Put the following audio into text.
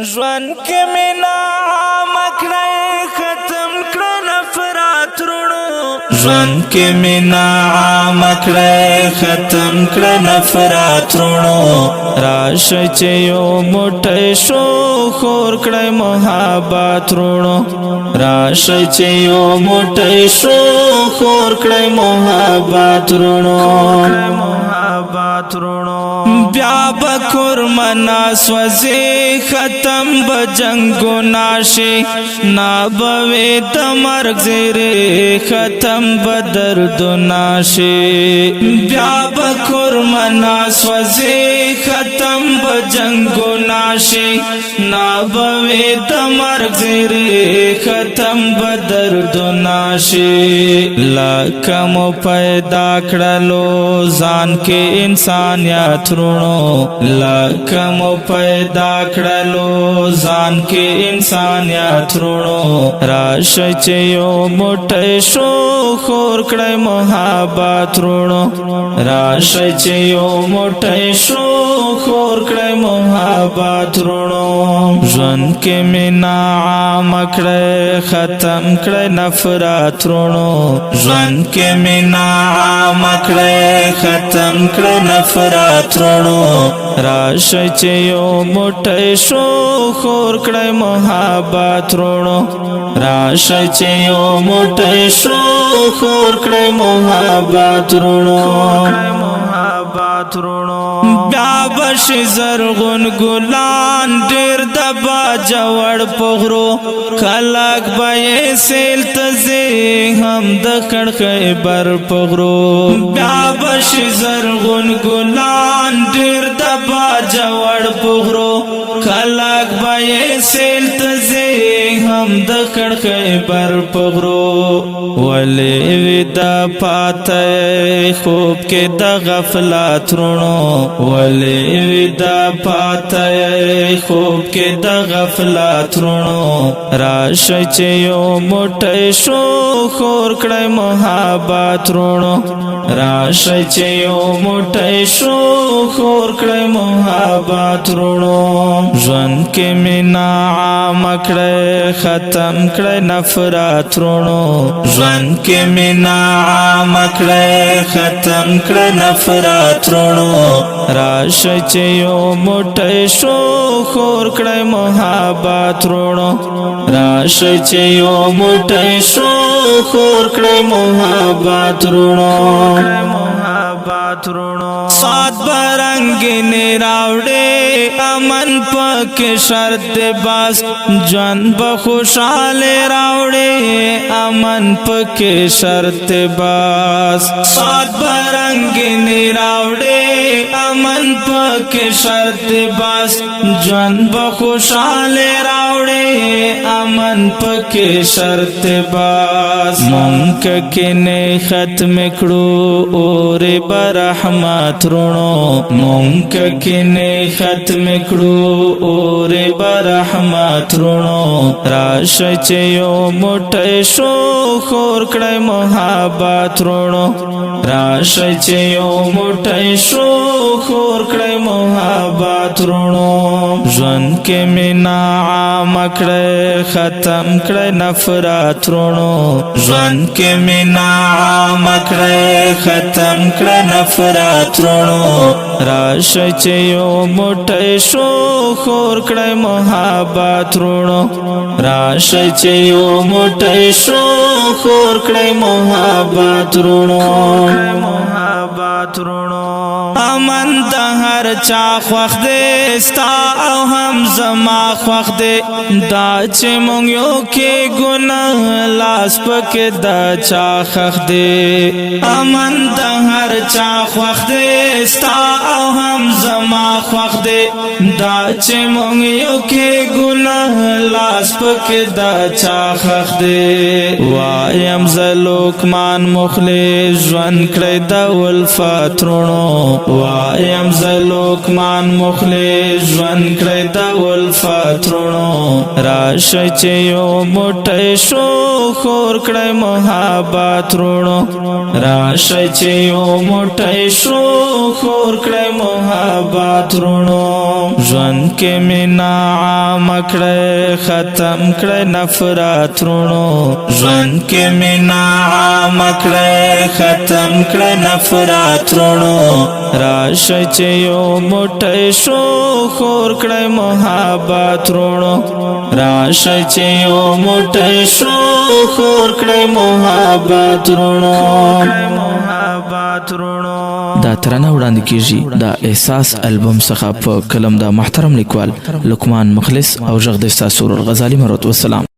ژوند کې مینا مکړه ختم کړه نفرات رونو ژوند کې مینا مکړه ختم کړه نفرات رونو راشه چې یو موټی شو خور کړه محبت رونو راشه چې یو موټی شو خور کړه محبت رونو بیا بکر منا سوزی ختم بجنگو ناشی نابوی دمرگ زیرے ختم بدرد ناشی بیا بکر منا سوزی ختم بجنگو ناشی نابوی دمرگ زیرے ختم بدرد ناشی لکم پیدا کړلو ځان کې انسانیت رونو لکم پیدا کړلو ځان کې انسانیت رونو راشه چې یو موټی شو خور کړه محبت رونو راشه چې یو موټی شو خور کړه محبت رونو ژوند کې مینا عام کړه ختم کړه نفرت رونو ژوند کې مینا عام کړه ختم کړه نفرت رونو راشه چې یو موټی شو خور کړه محبت رونو راشه چې یو موټی شو خور کړه محبت رونو بیا بشي زرغون ګلان ډېر د باجوړ پغرو خلک به یې سیل ته ځي هم د خیبر پغرو بیا بشي زرغون ګلان ډېر د باجوړ پغرو خلک به یې سیل ته ځي هم د خیبر پغرو ولې ودا پاته خوب کې د غفلت رونو ولې ودا پاته خوب کې د غفلت رونو راشه چې یو موټی شو خور کړه محبت رونو راشه چې یو موټی شو خور کړه محبت رونو ژوند کې مینا عام کړه ختم کړه نفرت رونو ژوند کې مینا عام کړه ختم کړه نفرت رونو راشه چې یو موټی شو خور کړه محبت رونو راشه چې یو موټی شو خور کړه محبت رونو سات برنگینی راوڑے امن پاک شرط باس جان بخوشحال راوڑے امن پاک شرط باس سات برنگینی راوڑے امن پاک شرط باس جان بخوشحال راوڑے امن پاک شرط باس مونک کنے ختم کړو اور برحمت رونو مونک کنے ختم کړو اور برحمت رونو راشه چې یو موټی شو خور کړه محبت رونو راشه چې یو موټی شو خور کړه محبت رونو ژوند کې مینا عام کړه ختم کړه نفرت رونو ژوند کې مینا عام کړه ختم کړه نفرت رونو راشه چې یو موټی شو خور کړه محبت رونو راشه چې یو موټی شو خور کړه محبت رونو امن د هر چا خوښ دی ستا او هم زما خوښ دی دا چې مونږ یو کې ګناه لاس پکې دا چا خوښ دی امن د هر چا خوښ دی ستا او هم زما خوښ دی دا چې مونږ یو کې ګناه لاس لاس پکې دا چا خخ دی وایم زه لقمان مخلص ژوند کړی د الفت رونو وایم زه لقمان مخلص ژوند کړی د الفت رونو راشه چې یو موټی شو خور کړی محبت رونو راشه چې یو موټی شو خور کړی محبت رونو ژوند کې مینا عام کړی ختم کړی نفرت رونو ژوند کې مینا عام کړی ختم کړی نفرت رونو راشه چې یو موټی شو خور کړی محبت رونو راشه چې یو موټی شو خور کړی محبت رونو دا ترانه وړاندې کیږي د احساس البوم څخه په کلم د محترم لیکوال لقمان مخلص او غږ د استاد سرور غزالی مرحوم والسلام.